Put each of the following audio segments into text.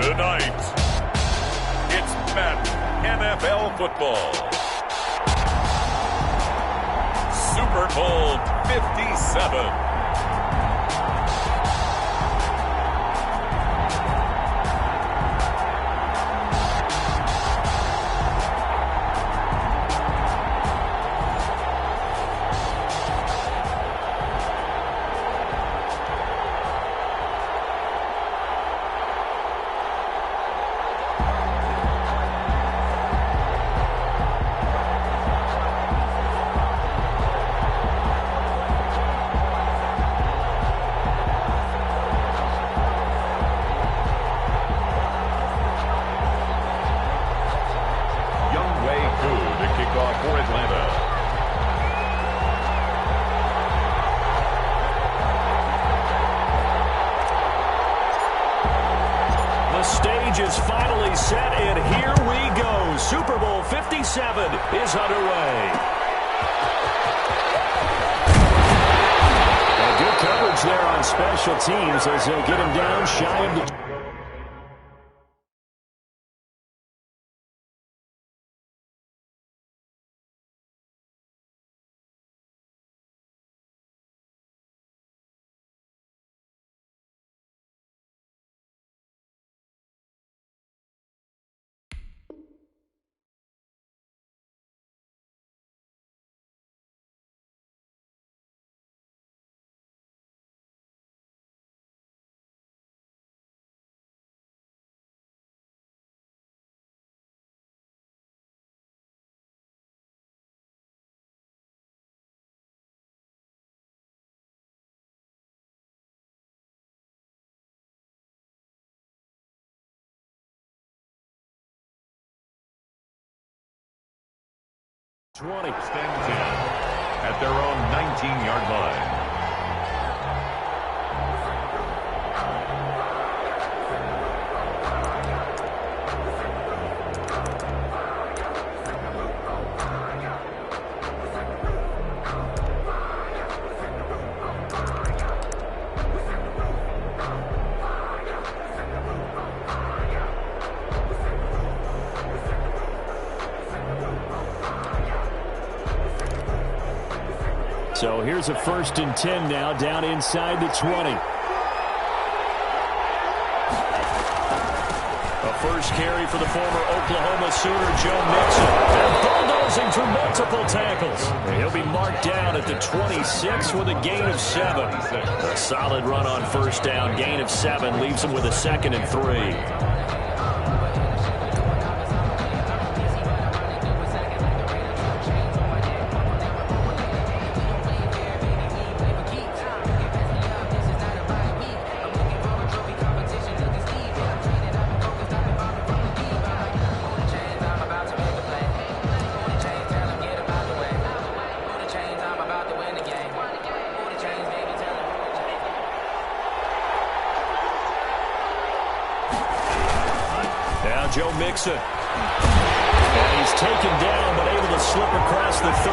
Tonight, it's Madden NFL football. Super Bowl 57. Is finally set, and here we go. Super Bowl 57 is underway. And good coverage there on special teams as they get him down shy of the... Extend 10 at their own 19-yard line. So here's a 1st and 10 now, down inside the 20. A first carry for the former Oklahoma Sooner, Joe Mixon. They're bulldozing through multiple tackles. He'll be marked down at the 26 with a gain of 7. A solid run on 1st down, gain of 7, leaves him with a 2nd and 3. Joe Mixon. And he's taken down, but able to slip across the 35.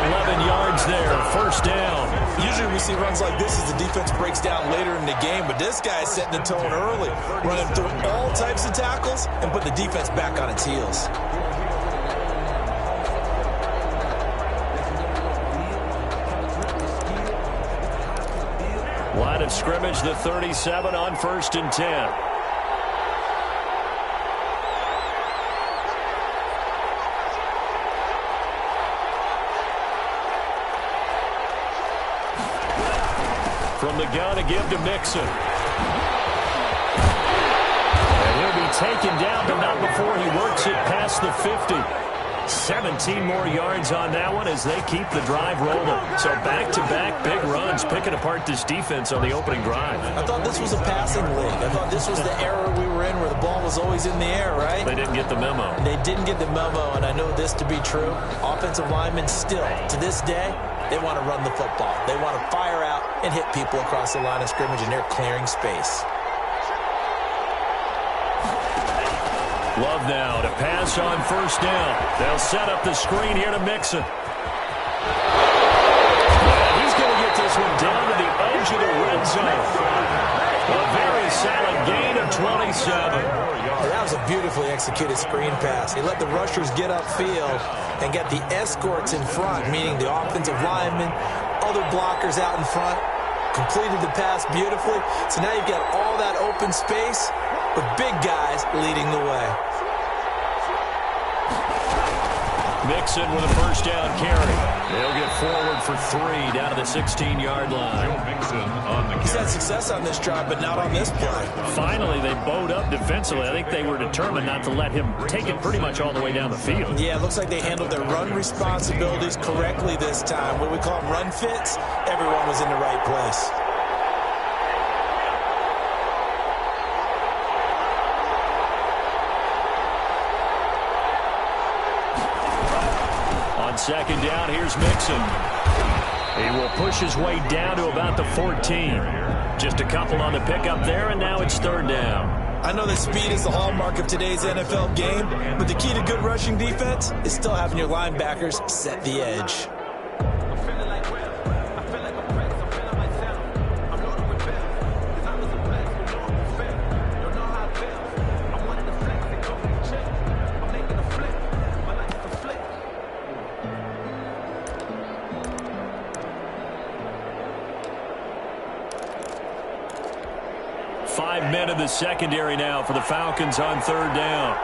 11 yards there, 1st down. Usually we see runs like this as the defense breaks down later in the game, but this guy's setting the tone early, running through all types of tackles and put the defense back on its heels. Line of scrimmage, the 37 on 1st and 10. From the gun to give to Mixon. And he'll be taken down, but not before he works it past the 50. 17 more yards on that one as they keep the drive rolling. So back-to-back big runs, picking apart this defense on the opening drive. I thought this was a passing league. I thought this was the era we were in where the ball was always in the air, right? They didn't get the memo. They didn't get the memo, and I know this to be true. Offensive linemen still, to this day, they want to run the football. They want to fire out and hit people across the line of scrimmage, and they're clearing space. Love now to pass on 1st down. They'll set up the screen here to Mixon. And he's going to get this one down to the edge of the red red zone. A very solid gain of 27. That was a beautifully executed screen pass. He let the rushers get upfield and get the escorts in front, meaning the offensive linemen, other blockers out in front, completed the pass beautifully. So now you've got all that open space with big guys leading the way. Mixon with a first down carry. They'll get forward for 3 down to the 16-yard line. He's had success on this drive, but not on this play. Finally, they bowed up defensively. I think they were determined not to let him take it pretty much all the way down the field. Yeah, it looks like they handled their run responsibilities correctly this time. What we call them run fits, everyone was in the right place. On second down, here's Mixon. He will push his way down to about the 14. Just a couple on the pickup there, and now it's third down. I know that speed is the hallmark of today's NFL game, but the key to good rushing defense is still having your linebackers set the edge. The secondary now for the Falcons on third down.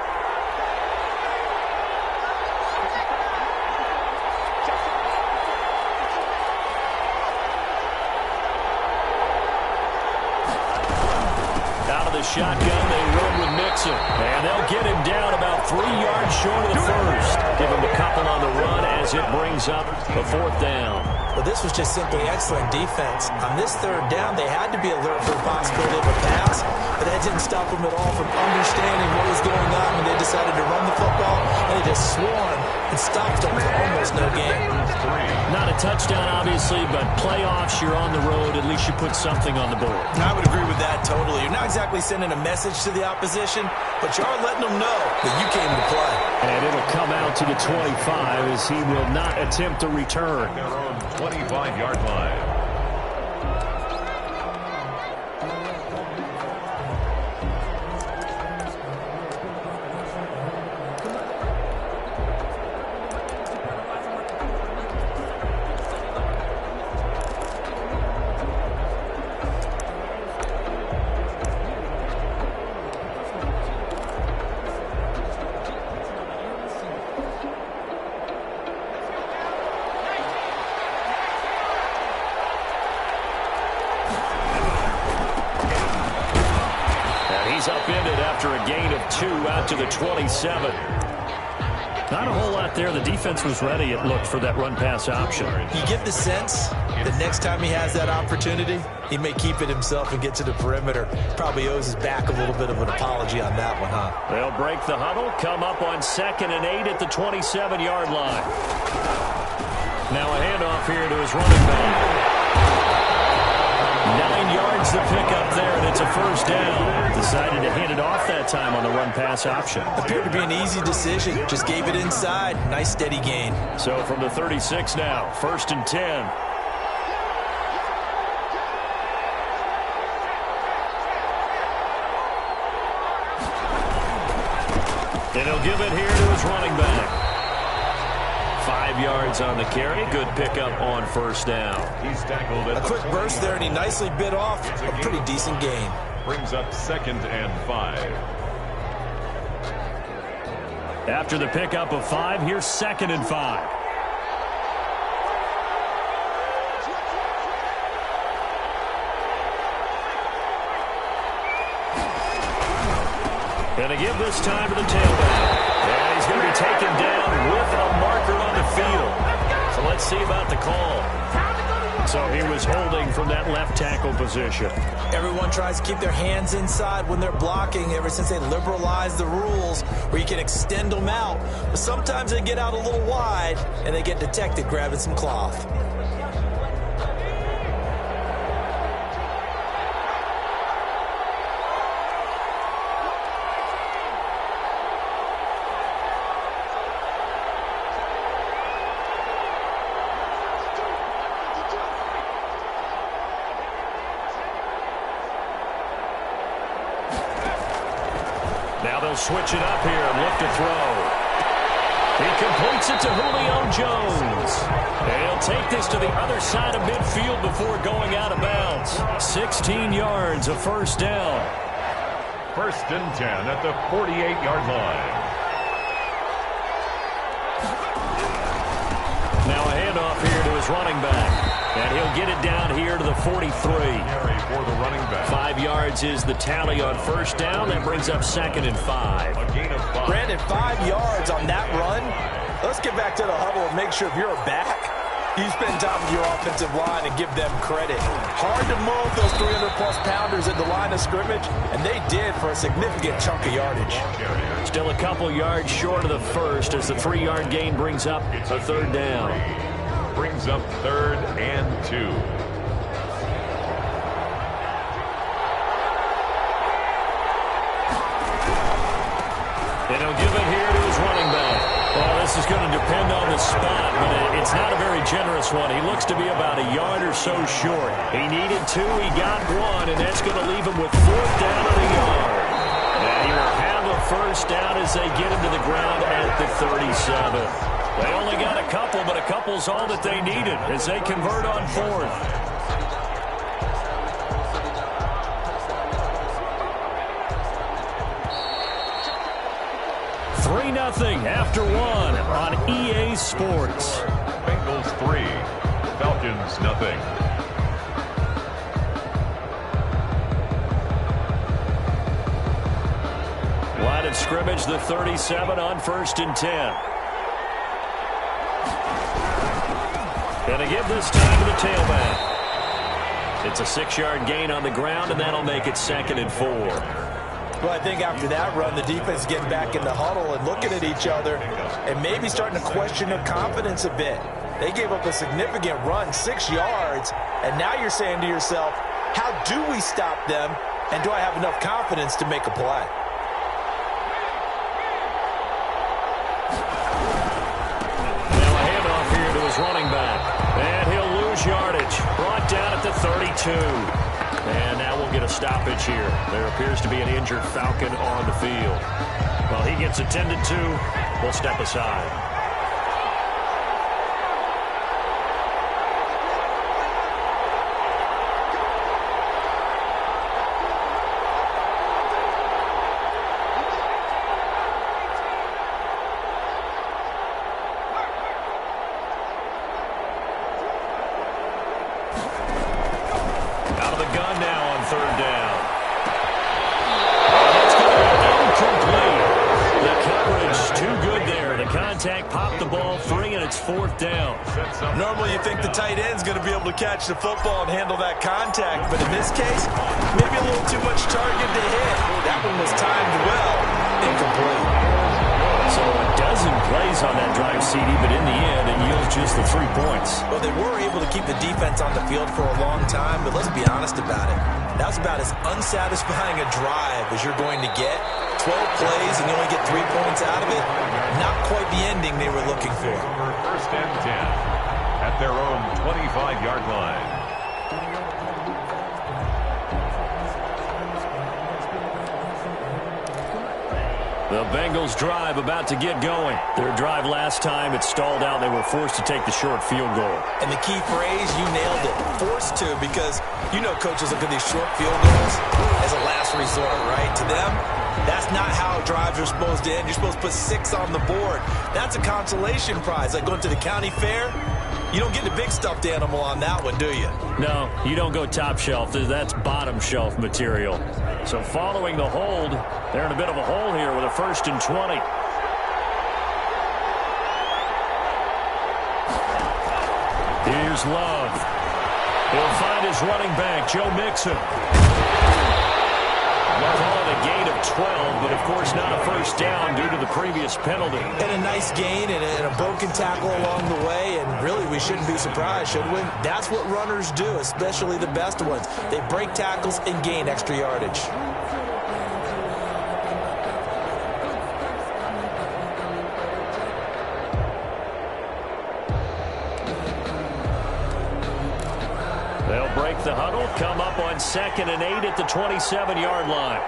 Out of the shotgun, they run with Mixon. And they'll get him down about 3 yards short of the first. Give him a couple on the run as it brings up the fourth down. Well, this was just simply excellent defense. On this third down, they had to be alert for the possibility of a pass, but that didn't stop them at all from understanding what was going on when they decided to run the football, and they just swarmed and stopped them for almost no gain. Not a touchdown, obviously, but playoffs, you're on the road. At least you put something on the board. I would agree with that totally. You're not exactly sending a message to the opposition, but you are letting them know that you came to play. And it'll come out to the 25 as he will not attempt a return. 25-yard line. Upended after a gain of 2 out to the 27. Not a whole lot there. The defense was ready, it looked, for that run-pass option. You get the sense that next time he has that opportunity, he may keep it himself and get to the perimeter. Probably owes his back a little bit of an apology on that one, huh? They'll break the huddle, come up on 2nd and 8 at the 27-yard line. Now a handoff here to his running back. 9 yards to pick up there, and it's a first down. Decided to hand it off that time on the run-pass option. Appeared to be an easy decision. Just gave it inside. Nice, steady gain. So from the 36 now, 1st and 10. And he'll give it here to his running back. 5 yards on the carry. Good pickup on first down. He's tackled a quick burst there, and he nicely bit off a pretty decent gain. Brings up 2nd and 5. After the pickup of 5, here's 2nd and 5. And to give this time to the tailback. And he's going to be taken down with a marker on the field. So let's see about the call. So he was holding from that left tackle position. Everyone tries to keep their hands inside when they're blocking ever since they liberalized the rules where you can extend them out. But sometimes they get out a little wide and they get detected grabbing some cloth. Now they'll switch it up here and look to throw. He completes it to Julio Jones. And he'll take this to the other side of midfield before going out of bounds. 16 yards, a first down. 1st and 10 at the 48-yard line. Now a handoff here to his running back. And he'll get it down here to the 43. For the running back. 5 yards is the tally on first down. That brings up 2nd and 5. A gain of 5. Brandon, 5 yards on that run. Let's get back to the huddle and make sure if you're a back, you spend time with your offensive line and give them credit. Hard to move those 300-plus pounders at the line of scrimmage, and they did for a significant chunk of yardage. Still a couple yards short of the first as the 3-yard gain brings up a 3rd down. Brings up 3rd and 2. And he'll give it here to his running back. Well, this is going to depend on the spot, but it's not a very generous one. He looks to be about a yard or so short. He needed 2, he got 1, and that's going to leave him with 4th down and a yard. And he will have a first down as they get him to the ground at the 37. They only got a couple, but a couple's all that they needed as they convert on 4th. 3-0 after 1 on EA Sports. Bengals 3, Falcons nothing. Line of scrimmage, the 37 on 1st and 10. Going to give this time to the tailback. It's a 6-yard gain on the ground, and that'll make it 2nd and 4. Well, I think after that run, the defense getting back in the huddle and looking at each other and maybe starting to question their confidence a bit. They gave up a significant run, 6 yards, and now you're saying to yourself, how do we stop them, and do I have enough confidence to make a play? Now a handoff here to his running back, and he'll lose yardage. Brought down at the 32. And now we'll get a stoppage here. There appears to be an injured Falcon on the field. Well, he gets attended to. We'll step aside. Popped the ball free, and it's 4th down. Normally you think the tight end's going to be able to catch the football and handle that contact, but in this case, maybe a little too much target to hit. That one was timed well, incomplete. So a dozen plays on that drive, CD, but in the end, it yields just the 3 points. Well, they were able to keep the defense on the field for a long time, but let's be honest about it. That was about as unsatisfying a drive as you're going to get. 12 plays and you only get 3 points out of it. Not quite the ending they were looking for. 1st and 10 at their own 25-yard line. The Bengals drive about to get going. Their drive last time, it stalled out. They were forced to take the short field goal. And the key phrase, you nailed it, forced to, because you know coaches look at these short field goals as a last resort, right? To them, that's not how drives are supposed to end. You're supposed to put 6 on the board. That's a consolation prize. Like going to the county fair, you don't get the big stuffed animal on that one, do you? No, you don't go top shelf. That's bottom shelf material. So following the hold, they're in a bit of a hole here with a 1st and 20. Here's Love. He'll find his running back, Joe Mixon. Calling a gain of 12, but of course not a first down due to the previous penalty. And a nice gain and a broken tackle along the way, and really we shouldn't be surprised, should we? That's what runners do, especially the best ones. They break tackles and gain extra yardage. They'll break the huddle, come up on 2nd and 8 at the 27-yard line.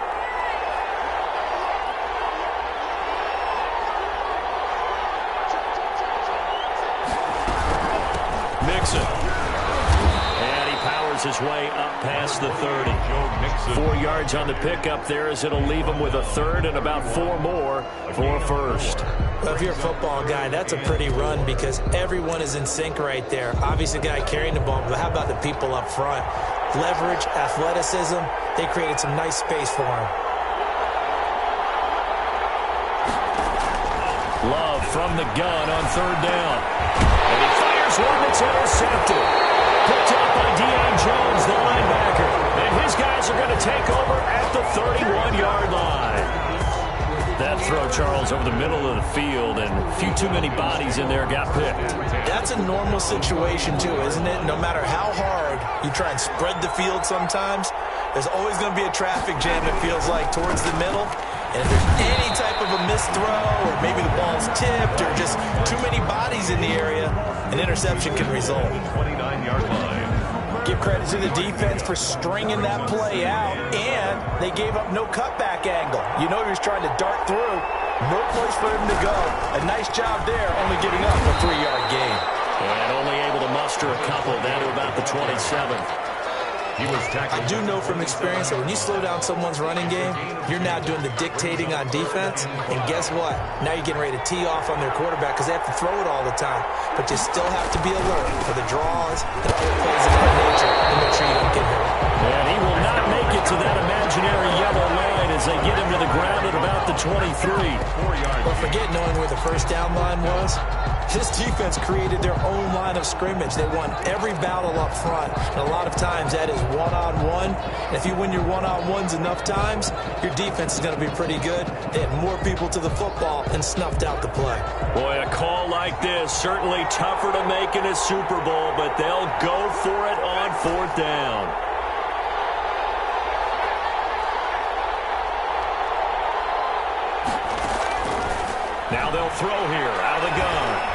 Mixon. And he powers his way up past the 30. 4 yards on the pickup there as it'll leave him with a third and about 4 more for a first. Well, if you're a football guy, that's a pretty run because everyone is in sync right there. Obviously, the guy carrying the ball, but how about the people up front? Leverage, athleticism, they created some nice space for him. Love from the gun on third down. And he fires one that's intercepted. Picked up by Deion Jones, the linebacker. And his guys are going to take over at the 31-yard line. That throw, Charles, over the middle of the field, and a few too many bodies in there got picked. That's a normal situation, too, isn't it? No matter how hard you try and spread the field sometimes, there's always going to be a traffic jam, it feels like, towards the middle. And if there's any type of a missed throw, or maybe the ball's tipped, or just too many bodies in the area, an interception can result. 29-yard line. Give credit to the defense for stringing that play out, and they gave up no cutback angle. You know he was trying to dart through. No place for him to go. A nice job there, only giving up a 3-yard gain. And only able to muster a couple down to about the 27. I do know from experience that when you slow down someone's running game, you're now doing the dictating on defense. And guess what? Now you're getting ready to tee off on their quarterback because they have to throw it all the time. But you still have to be alert for the draws and other plays of that nature to make sure you don't get hurt. And he will not make it to that imaginary yellow line as they get him to the ground at about the 23. But forget knowing where the first down line was. This defense created their own line of scrimmage. They won every battle up front. And a lot of times that is one-on-one. And if you win your one-on-ones enough times, your defense is going to be pretty good. They had more people to the football and snuffed out the play. Boy, a call like this, certainly tougher to make in a Super Bowl, but they'll go for it on fourth down. Now they'll throw here out of the gun.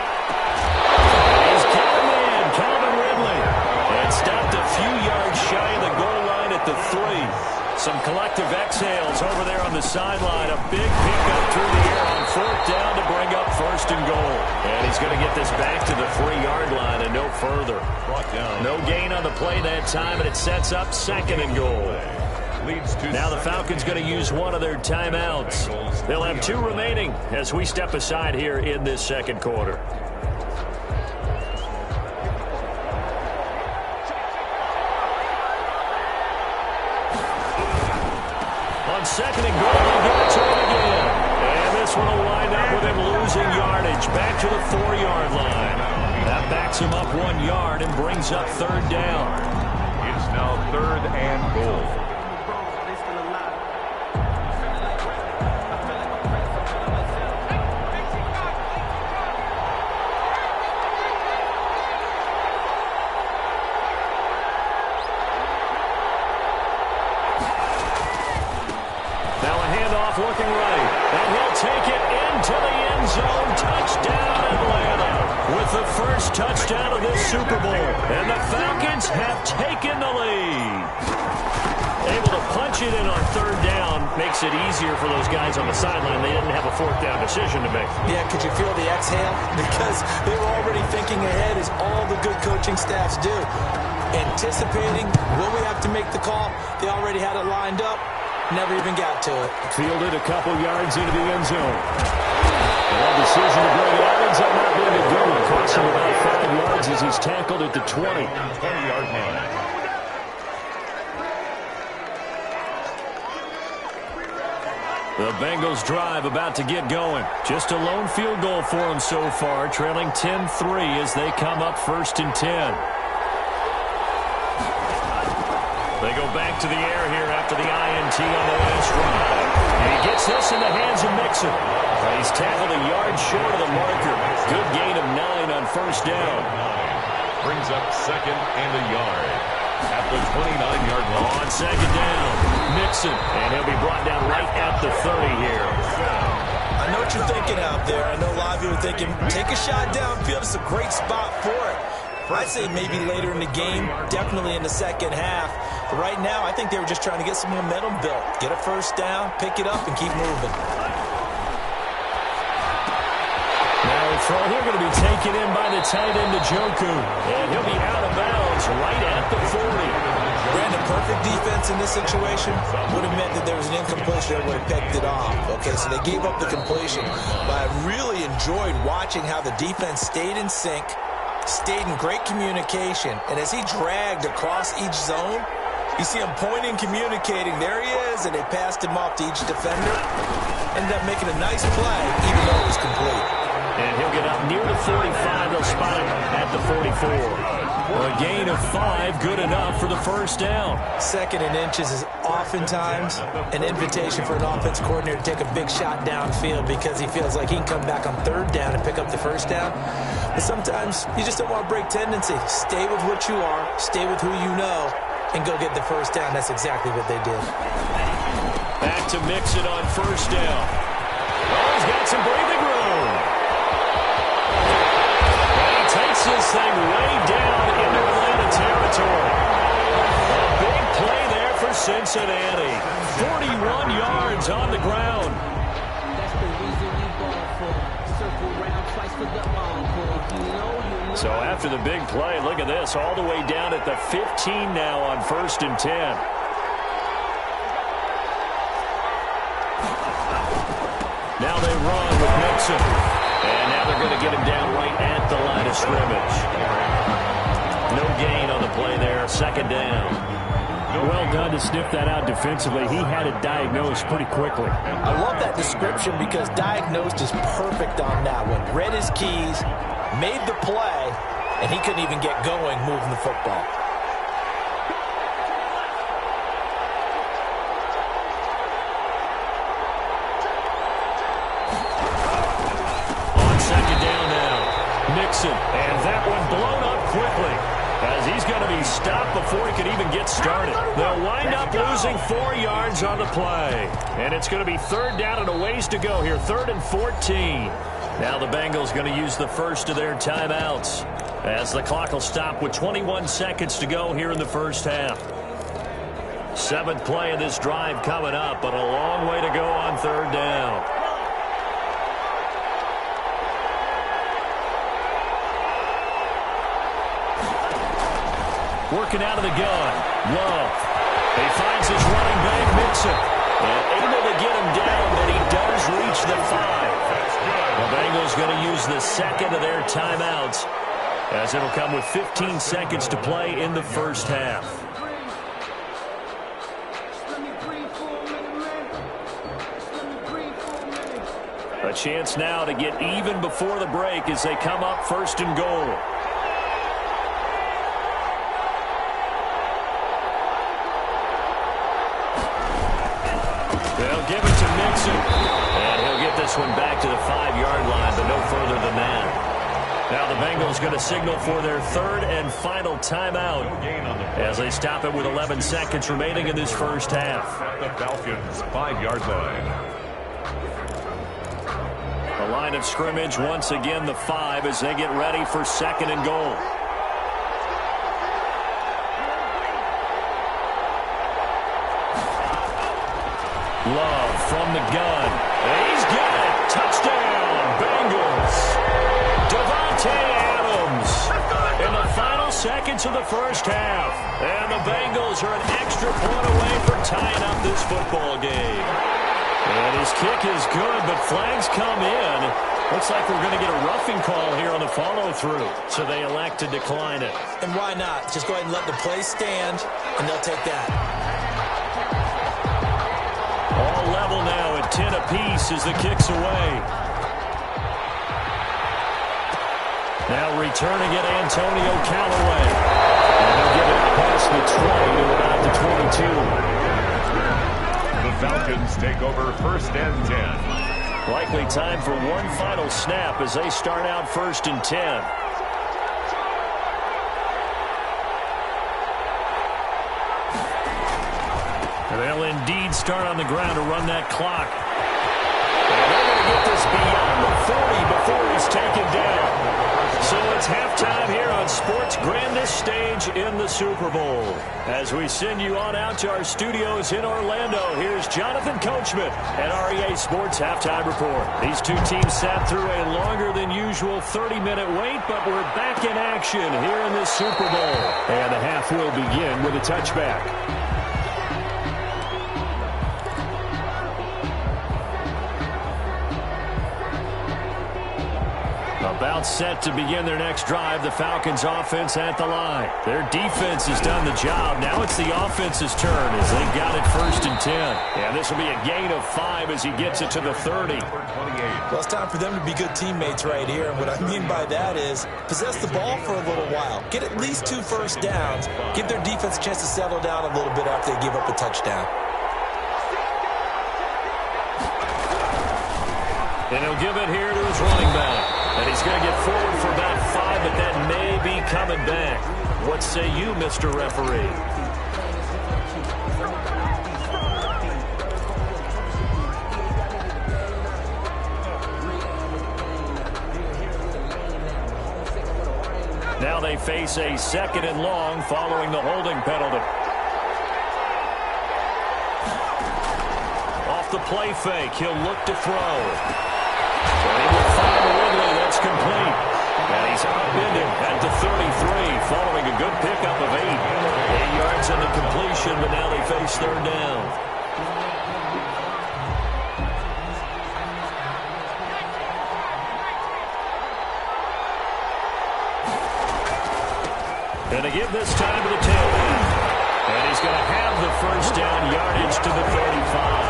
Stopped a few yards shy of the goal line at the 3. Some collective exhales over there on the sideline. A big pickup through the air on fourth down to bring up first and goal. And he's going to get this back to the 3-yard line and no further. No gain on the play that time, and it sets up second and goal. Now the Falcons going to use one of their timeouts. They'll have 2 remaining as we step aside here in this second quarter. Second and goal, they'll give it to him again. And this one will wind up with him losing yardage back to the 4-yard line. That backs him up 1 yard and brings up third down. It's now third and goal. Looking right, and he'll take it into the end zone. Touchdown, Atlanta, with the first touchdown of this Super Bowl. And the Falcons have taken the lead. Able to punch it in on third down makes it easier for those guys on the sideline. They didn't have a fourth down decision to make. Yeah, could you feel the exhale? Because they were already thinking ahead, as all the good coaching staffs do. Anticipating, will we have to make the call? They already had it lined up. Never even got to it. Fielded a couple yards into the end zone. And decision to bring it out ends up not being a good one. Costs him about 5 yards as he's tackled at the 20. 20-yard line. The Bengals drive about to get going. Just a lone field goal for them so far, trailing 10-3 as they come up first and 10. They go back to the air here after the INT on the last drive. And he gets this in the hands of Mixon. He's tackled a yard short of the marker. Good gain of 9 on first down. Brings up second and a yard at the 29-yard line. On second down, Mixon. And he'll be brought down right at the 30 here. I know what you're thinking out there. I know a lot of you are thinking, take a shot downfield. It's a great spot for it. I'd say maybe later in the game, definitely in the second half. But right now, I think they were just trying to get some momentum built. Get a first down, pick it up, and keep moving. Now throw here going to be taken in by the tight end, Njoku. And he'll be out of bounds right at the 40. Brandon, perfect defense in this situation would have meant that there was an incompletion that would have picked it off. Okay, so they gave up the completion. But I really enjoyed watching how the defense stayed in sync, stayed in great communication. And as he dragged across each zone, you see him pointing, communicating. There he is, and they passed him off to each defender. Ended up making a nice play, even though it was complete. And he'll get up near the 45. They'll spot him at the 44. A gain of 5, good enough for the first down. Second and inches is oftentimes an invitation for an offense coordinator to take a big shot downfield because he feels like he can come back on third down and pick up the first down. But sometimes you just don't want to break tendency. Stay with what you are, stay with who you know, and go get the first down. That's exactly what they did. Back to Mixon on first down. Oh, he's got some breathing room. And he takes this thing way down into Atlanta territory. A big play there for Cincinnati. 41 yards on the ground. So after the big play, look at this, all the way down at the 15 now on 1st and 10. Now they run with Mixon. And now they're going to get him down right at the line of scrimmage. No gain on the play there, second down. Well done to sniff that out defensively. He had it diagnosed pretty quickly. I love that description because diagnosed is perfect on that one. Read his keys, made the play, and he couldn't even get going moving the football. On second down now, Mixon, and that one blown up quickly, as he's going to be stopped before he could even get started. They'll wind up losing 4 yards on the play. And it's going to be third down and a ways to go here, 3rd and 14. Now the Bengals going to use the first of their timeouts, as the clock will stop with 21 seconds to go here in the first half. 7th play of this drive coming up, but a long way to go on third down. Working out of the gun. Love. He finds his running back, Mixon. And able to get him down, but he does reach the 5. The Bengals going to use the second of their timeouts, as it'll come with 15 seconds to play in the first half. A chance now to get even before the break as they come up 1st and goal. They'll give it to Mixon. And he'll get this one back to the 5-yard line, but no further than that. Now the Bengals going to signal for their 3rd and final timeout, as they stop it with 11 seconds remaining in this first half. The Falcons' 5-yard line. The line of scrimmage, once again the 5, as they get ready for 2nd and goal. Love from the gun. He's got it. Touchdown, Bengals. Davante Adams in the final seconds of the first half. And the Bengals are an extra point away from tying up this football game. And his kick is good, but flags come in. Looks like we're going to get a roughing call here on the follow-through. So they elect to decline it. And why not? Just go ahead and let the play stand, and they'll take that. All level now at 10 apiece as the kick's away. Now returning it, Antonio Callaway. And he'll get it past the 20 to about the 22. The Falcons take over 1st and 10. Likely time for one final snap as they start out 1st and 10. They'll indeed start on the ground to run that clock. And they're going to get this beyond the 40 before he's taken down. So it's halftime here on sports' grandest stage in the Super Bowl. As we send you on out to our studios in Orlando, here's Jonathan Coachman at REA Sports Halftime Report. These two teams sat through a longer than usual 30-minute wait, but we're back in action here in this Super Bowl. And the half will begin with a touchback. About set to begin their next drive, the Falcons offense at the line. Their defense has done the job. Now it's the offense's turn as they've got it 1st and 10. And this will be a gain of 5 as he gets it to the 30. Well, it's time for them to be good teammates right here. And what I mean by that is possess the ball for a little while. Get at least 2 first downs. Give their defense a chance to settle down a little bit after they give up a touchdown. And he'll give it here to his running back. And he's going to get forward for about 5, but that may be coming back. What say you, Mr. Referee? Now they face a 2nd and long following the holding penalty. Off the play fake, he'll look to throw. And he will find Woodley. That's complete. And he's upended at the 33 following a good pickup of 8. 8 yards on the completion, but now they face 3rd down. And to give this time to the tailback. And he's going to have the 1st down yardage to the 35.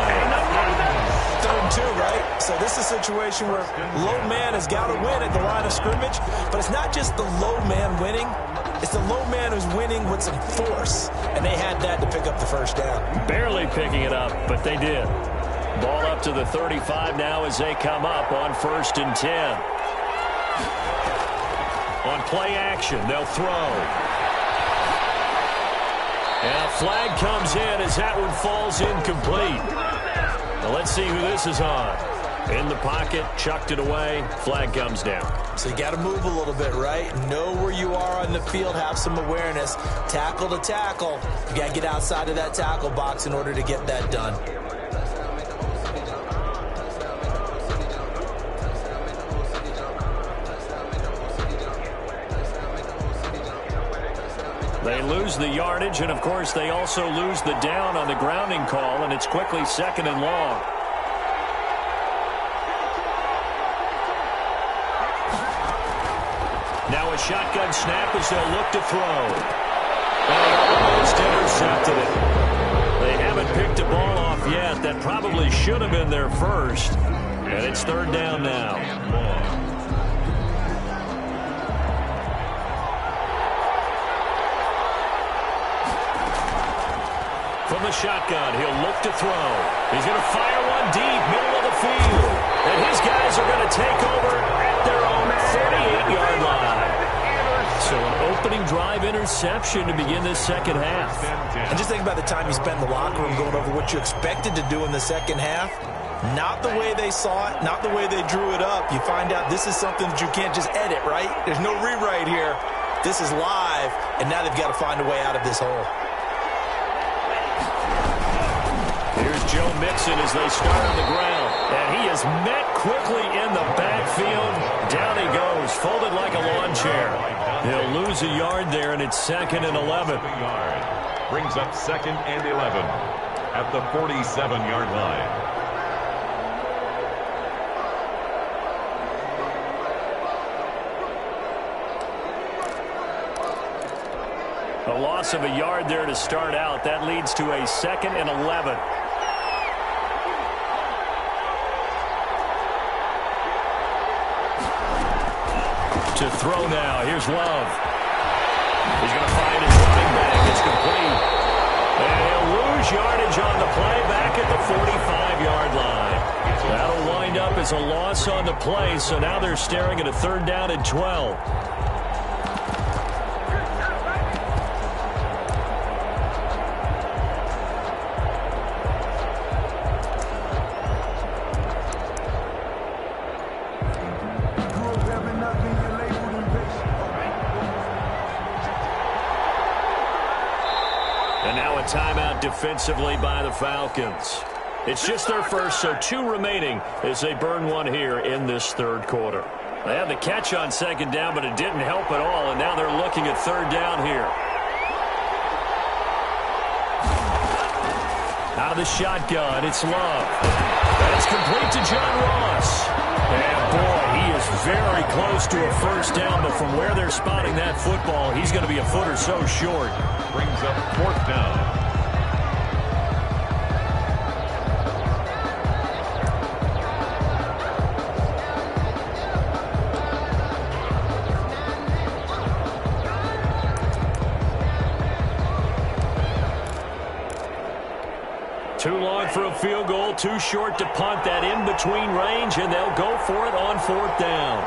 3rd and 2, right? So this is a situation where low man has got to win at the line of scrimmage, but it's not just the low man winning. It's the low man who's winning with some force, and they had that to pick up the 1st down. Barely picking it up, but they did. Ball up to the 35 now as they come up on 1st and 10. On play action, they'll throw. And a flag comes in as that one falls incomplete. Well, let's see who this is on. In the pocket, chucked it away, flag comes down. So you got to move a little bit, right? Know where you are on the field, have some awareness. Tackle to tackle. You got to get outside of that tackle box in order to get that done. They lose the yardage, and of course they also lose the down on the grounding call, and it's quickly 2nd and long. Now a shotgun snap as they'll look to throw. And almost intercepted it. They haven't picked a ball off yet. That probably should have been their first. And it's 3rd down now. From the shotgun, he'll look to throw. He's going to fire one deep, middle of the field. And his guys are going to take over at their own 38-yard line. So an opening drive interception to begin this 2nd half. And just think about the time you spent in the locker room going over what you expected to do in the 2nd half. Not the way they saw it, not the way they drew it up. You find out this is something that you can't just edit, right? There's no rewrite here. This is live, and now they've got to find a way out of this hole. Here's Joe Mixon as they start on the ground. And he is met quickly in the backfield. Down he goes, folded like a lawn chair. He'll lose a yard there, and it's 2nd and 11. Brings up 2nd and 11 at the 47-yard line. A loss of a yard there to start out. That leads to a 2nd and 11. To throw now. Here's Love. He's going to find his running back. It's complete. And he'll lose yardage on the play back at the 45-yard line. That'll wind up as a loss on the play, so now they're staring at a 3rd down and 12. defensively by the Falcons. It's just their first, so 2 remaining as they burn one here in this third quarter. They had the catch on second down, but it didn't help at all, and now they're looking at third down here. Out of the shotgun, it's Love. That's complete to John Ross. And, boy, he is very close to a first down, but from where they're spotting that football, he's going to be a foot or so short. Brings up 4th down. Too long for a field goal, too short to punt that in-between range, and they'll go for it on 4th down.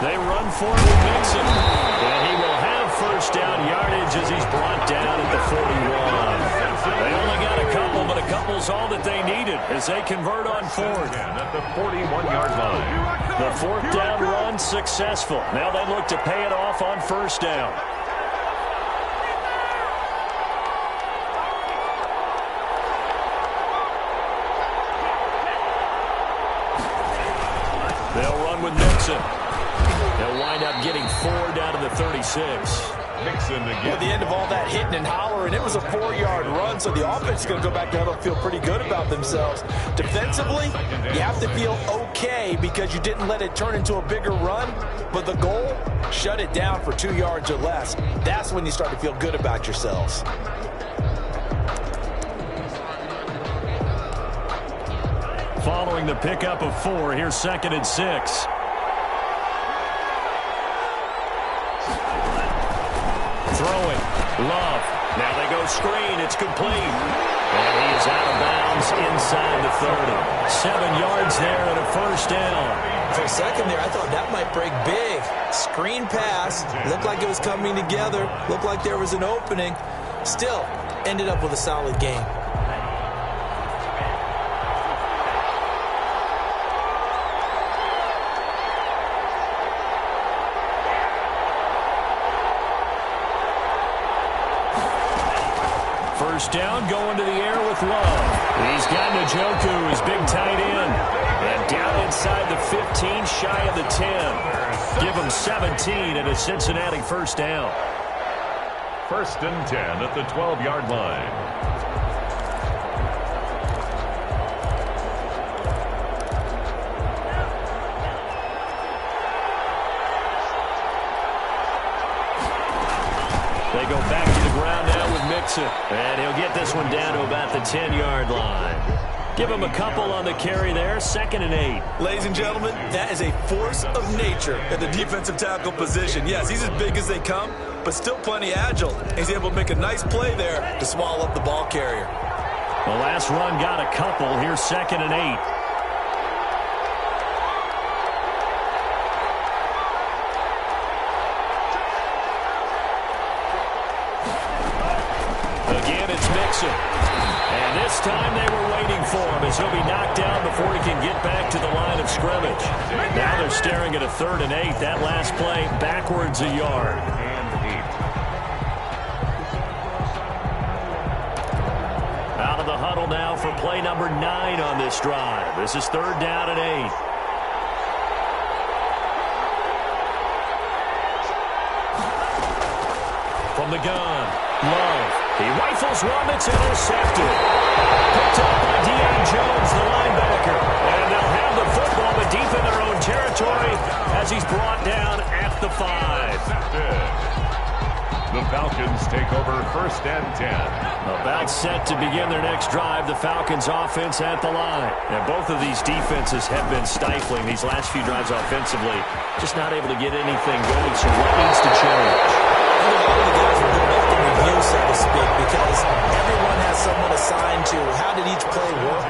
They run for it with Mixon, and he will have first down yardage as he's brought down at the 41. They only got a couple, but a couple's all that they needed as they convert on 4th. At the 41-yard line. The 4th down run successful. Now they look to pay it off on first down. They'll run with Mixon. They'll wind up getting 4 down to the 36. Mixon again. At the end of all that hitting and hollering, it was a 4-yard run, so the offense is going to go back there and feel pretty good about themselves. Defensively, you have to feel okay because you didn't let it turn into a bigger run, but the goal, shut it down for 2 yards or less. That's when you start to feel good about yourselves. Following the pickup of 4, here's 2nd and 6. Throwing. Love. Now they go screen. It's complete. And he is out of bounds inside the 30. 7 yards there and a first down. For a second there, I thought that might break big. Screen pass. Looked like it was coming together. Looked like there was an opening. Still, ended up with a solid game. First down, going to the air with Love. He's got Njoku, his big tight end. And down inside the 15, shy of the 10. Give him 17 and a Cincinnati first down. 1st and 10 at the 12-yard line. They go back to the ground now with Mixon. And he'll get this one down to about the 10-yard line. Give him a couple on the carry there. 2nd and 8. Ladies and gentlemen, that is a force of nature at the defensive tackle position. Yes, he's as big as they come, but still plenty agile. He's able to make a nice play there to swallow up the ball carrier. The last run got a couple. Here's 2nd and 8. Again, it's Mixon. And this time they were waiting for him as he'll be knocked down before he can get back to the line of scrimmage. Now they're staring at a 3rd and 8. That last play backwards a yard. Out of the huddle now for play number 9 on this drive. This is 3rd down and 8. From the gun, Love. He rifles one that's intercepted. Picked up by Deion Jones, the linebacker. And they'll have the football, but deep in their own territory as he's brought down at the 5. The Falcons take over 1st and 10. About set to begin their next drive, the Falcons offense at the line. And both of these defenses have been stifling these last few drives offensively. Just not able to get anything going, so what needs to change? I think all the guys will go back and review, so to speak, because everyone has someone assigned to how did each play work.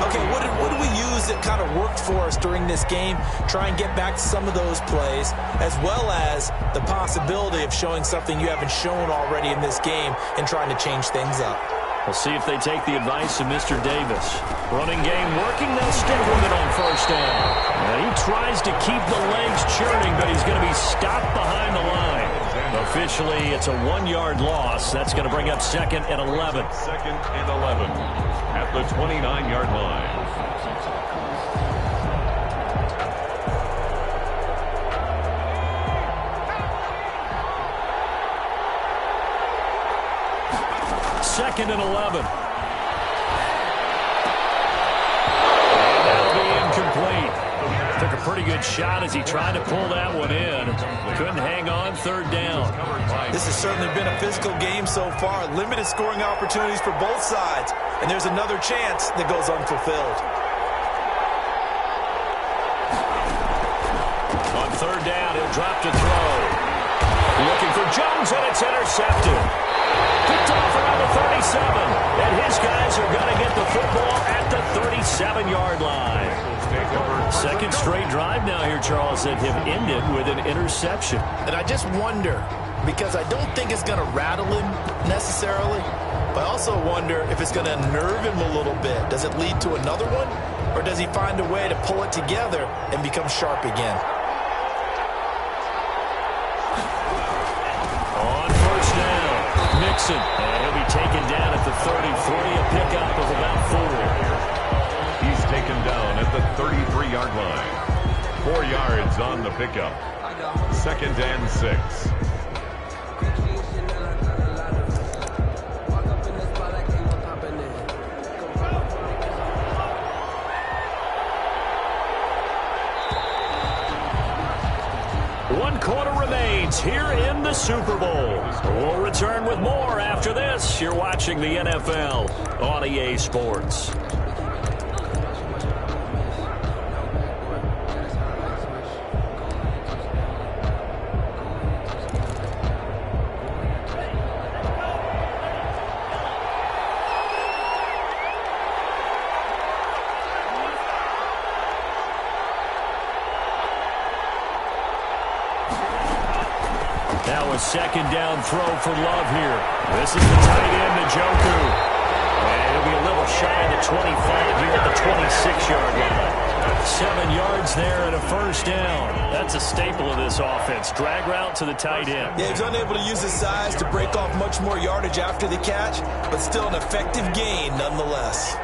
Okay, what did we use that kind of worked for us during this game? Try and get back to some of those plays, as well as the possibility of showing something you haven't shown already in this game and trying to change things up. We'll see if they take the advice of Mr. Davis. Running game working. They'll stick with it on first down. Now he tries to keep the legs churning, but he's going to be stopped behind the line. Officially, it's a 1-yard loss. That's going to bring up 2nd and 11. 2nd and 11 at the 29-yard line. Second and 11. And that'll be incomplete. Took a pretty good shot as he tried to pull that one in. Couldn't hang on. 3rd down. This has certainly been a physical game so far. Limited scoring opportunities for both sides. And there's another chance that goes unfulfilled. On 3rd down, he'll drop to throw. Looking for Jones, and it's intercepted. Picked off around the 37. And his guys are going to get the football at the 37-yard line. Second straight drive now here, Charles, that have ended with an interception. And I just wonder, because I don't think it's going to rattle him necessarily, but I also wonder if it's going to unnerve him a little bit. Does it lead to another one, or does he find a way to pull it together and become sharp again? On first down, Mixon. And he'll be taken down at the 33, a pickup of about 4. He's taken down at the 33-yard line. 4 yards on the pickup. 2nd and 6. One quarter remains here in the Super Bowl. We'll return with more after this. You're watching the NFL on EA Sports. That was 2nd down throw for Love here. This is the tight end, Njoku. And it'll be a little shy of the 25 here at the 26-yard line. 7 yards there and a first down. That's a staple of this offense. Drag route to the tight end. Yeah, he's unable to use his size to break off much more yardage after the catch, but still an effective gain nonetheless.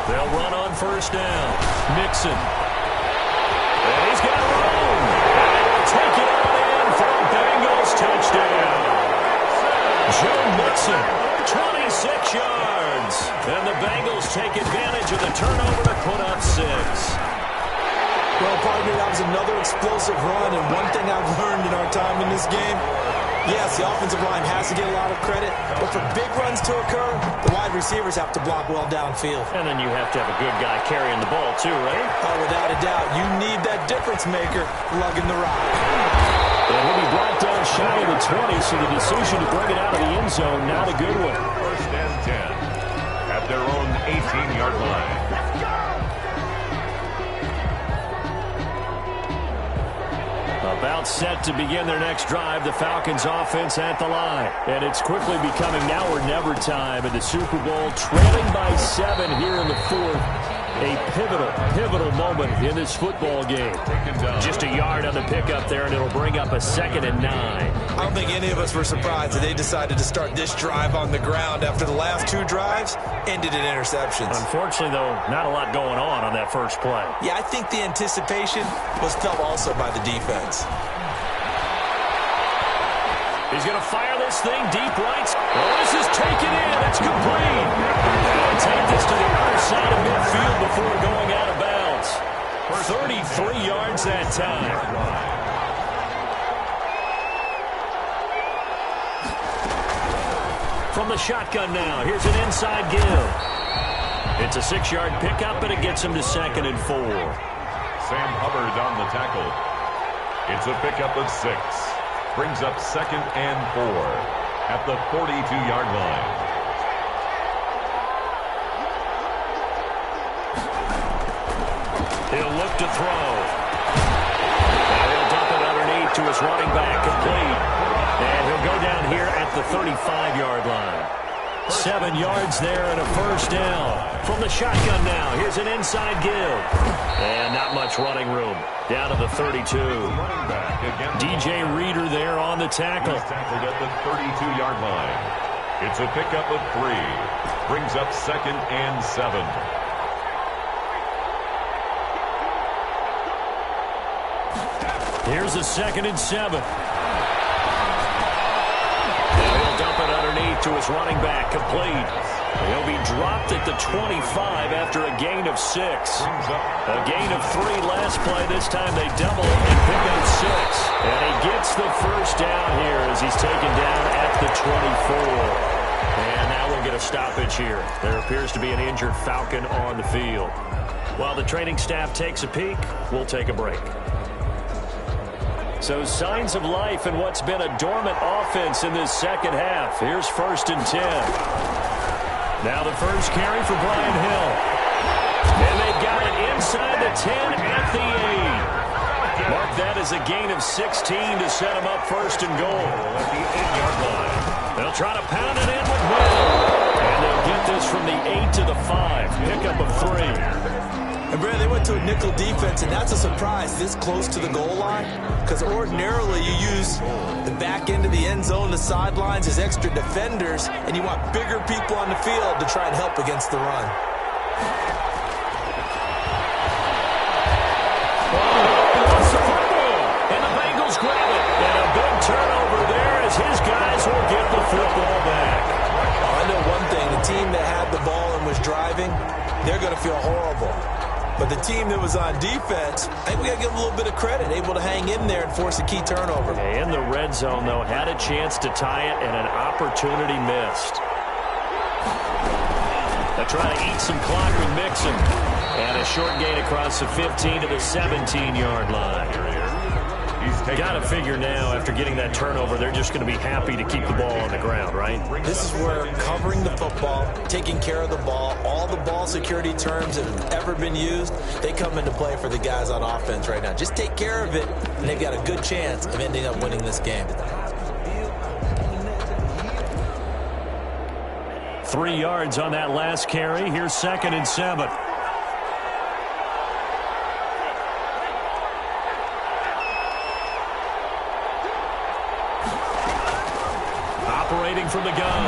They'll run on first down. Mixon. And he's got room. And he'll take it on in for a Bengals touchdown. Joe Mixon, 26 yards. And the Bengals take advantage of the turnover to put up 6. Well, partner, that was another explosive run, and one thing I've learned in our time in this game, yes, the offensive line has to get a lot of credit, but for big runs to occur, the wide receivers have to block well downfield. And then you have to have a good guy carrying the ball too, right? Oh, without a doubt. You need that difference maker lugging the rock. And he'll be brought down shy of the 20, so the decision to bring it out of the end zone, not a good one. 1st and 10 at their own 18-yard line. About set to begin their next drive, the Falcons offense at the line. And it's quickly becoming now or never time in the Super Bowl, trailing by 7 here in the 4th. A pivotal moment in this football game. Just a yard on the pickup there, and it'll bring up a 2nd and 9. I don't think any of us were surprised that they decided to start this drive on the ground after the last 2 drives ended in interceptions. Unfortunately, though, not a lot going on that first play. Yeah, I think the anticipation was felt also by the defense. He's going to fire this thing deep right. Oh, this is taken in. It's complete. They'll take this to the other side of midfield before going out of bounds. 33 yards that time. From the shotgun now, here's an inside give. It's a 6-yard pickup, and it gets him to 2nd and 4. Sam Hubbard on the tackle. It's a pickup of 6. Brings up 2nd and 4 at the 42-yard line. He'll look to throw. And he'll dump it underneath to his running back, complete. And he'll go down here at the 35-yard line. 7 yards there and a first down. From the shotgun now, here's an inside give. And not much running room. Down to the 32. DJ Reader there on the tackle. He's tackled at the 32-yard line. It's a pickup of 3. Brings up 2nd and 7. Here's a 2nd and 7. He'll dump it underneath to his running back, complete. He'll be dropped at the 25 after a gain of 6. A gain of 3 last play. This time they double it and pick up 6. And he gets the first down here as he's taken down at the 24. And now we'll get a stoppage here. There appears to be an injured Falcon on the field. While the training staff takes a peek, we'll take a break. So signs of life in what's been a dormant offense in this second half. Here's 1st and 10. Now the first carry for Brian Hill. And they've got it inside the 10 at the 8. Mark that as a gain of 16 to set them up 1st and goal at the 8-yard line. They'll try to pound it in with Will. And they'll get this from the 8 to the 5. Pickup of 3. And, Brad, they went to a nickel defense, and that's a surprise this close to the goal line, because ordinarily you use the back end of the end zone, the sidelines as extra defenders, and you want bigger people on the field to try and help against the run. And the Bengals grab it. And a big turnover there as his guys will get the football back. I know one thing, the team that had the ball and was driving, they're going to feel horrible. But the team that was on defense, I think we got to give them a little bit of credit, able to hang in there and force a key turnover. In the red zone, though, had a chance to tie it and an opportunity missed. They're trying to eat some clock with Mixon. And a short gain across the 15 to the 17-yard line. Got to figure now, after getting that turnover, they're just going to be happy to keep the ball on the ground, right? This is where covering the football, taking care of the ball, all the ball security terms that have ever been used, they come into play for the guys on offense right now. Just take care of it, and they've got a good chance of ending up winning this game. 3 yards on that last carry. Here's 2nd and 7. Operating from the gun.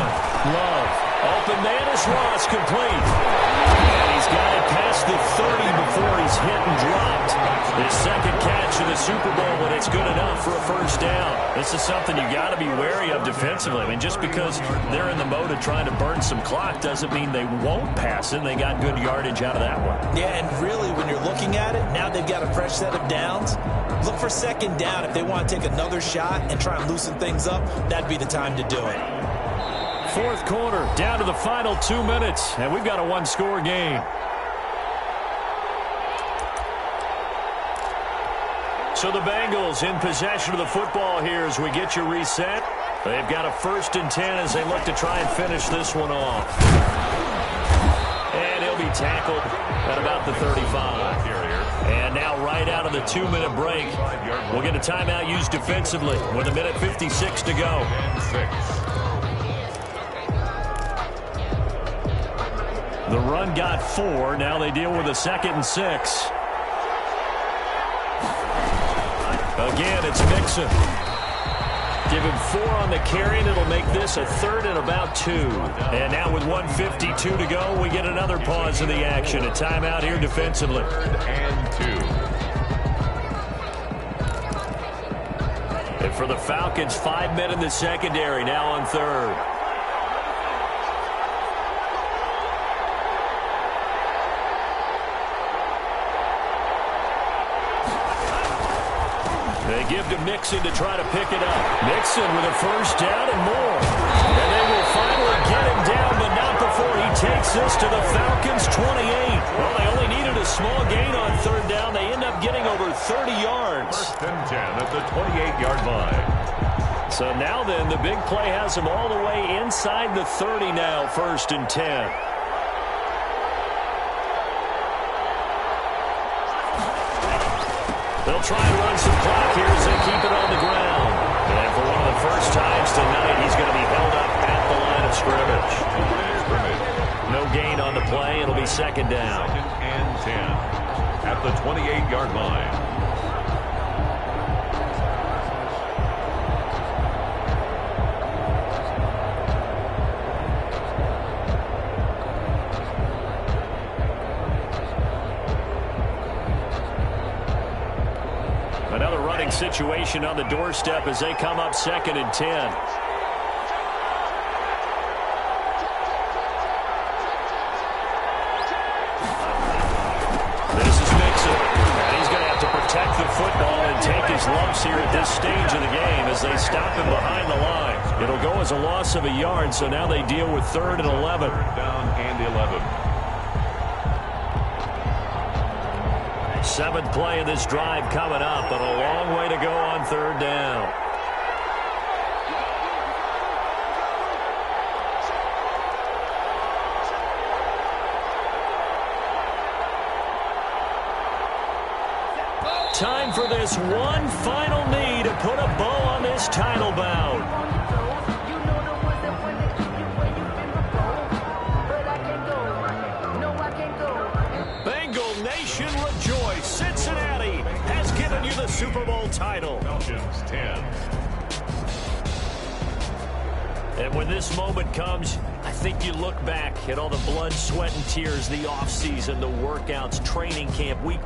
Love. Open man is Ross, complete. And he's got it past the 30 before he's hit and dropped. His 2nd catch in the Super Bowl, and it's good enough for a first down. This is something you got to be wary of defensively. I mean, just because they're in the mode of trying to burn some clock doesn't mean they won't pass it. They got good yardage out of that one. Yeah, and really, when you're looking at it, now they've got a fresh set of downs. Look for 2nd down. If they want to take another shot and try and loosen things up, that'd be the time to do it. 4th quarter, down to the final 2 minutes, and we've got a one-score game. So the Bengals in possession of the football here as we get you reset. They've got a 1st and 10 as they look to try and finish this one off. And he'll be tackled at about the 35. And now right out of the 2-minute break, we'll get a timeout used defensively with 1:56 to go. The run got 4. Now they deal with a 2nd and 6. Again, it's Mixon. Give him 4 on the carry, and it'll make this a 3rd and about 2. And now with 1:52 to go, we get another pause in the action. A timeout here defensively. 3rd and 2. And for the Falcons, 5 men in the secondary, now on 3rd. They give to Mixon to try to pick it up. Mixon with a first down and more. And they will finally get him down, but not before he takes this to the Falcons' 28. Well, they only needed a small gain on 3rd down. They end up getting over 30 yards. 1st and 10 at the 28-yard line. So now then, the big play has them all the way inside the 30 now, 1st and 10. They'll try and run some clock here as they keep it on the ground. And for one of the first times tonight, he's going to be held up at the line of scrimmage. No gain on the play. It'll be second down. Second and 10 at the 28-yard line. Another running situation on the doorstep as they come up second and 10. This is Mixon. And he's going to have to protect the football and take his lumps here at this stage of the game as they stop him behind the line. It'll go as a loss of a yard, so now they deal with 3rd and 11. Down and 11. 7th play of this drive coming up, but a long way to go on 3rd down. Time for this one final knee to put a bow on this title bout. Bengal Nation rejoice. Cincinnati has given you the Super Bowl title. Falcons 10. And when this moment comes, I think you look back at all the blood, sweat, and tears, the offseason, the workouts, training camp, week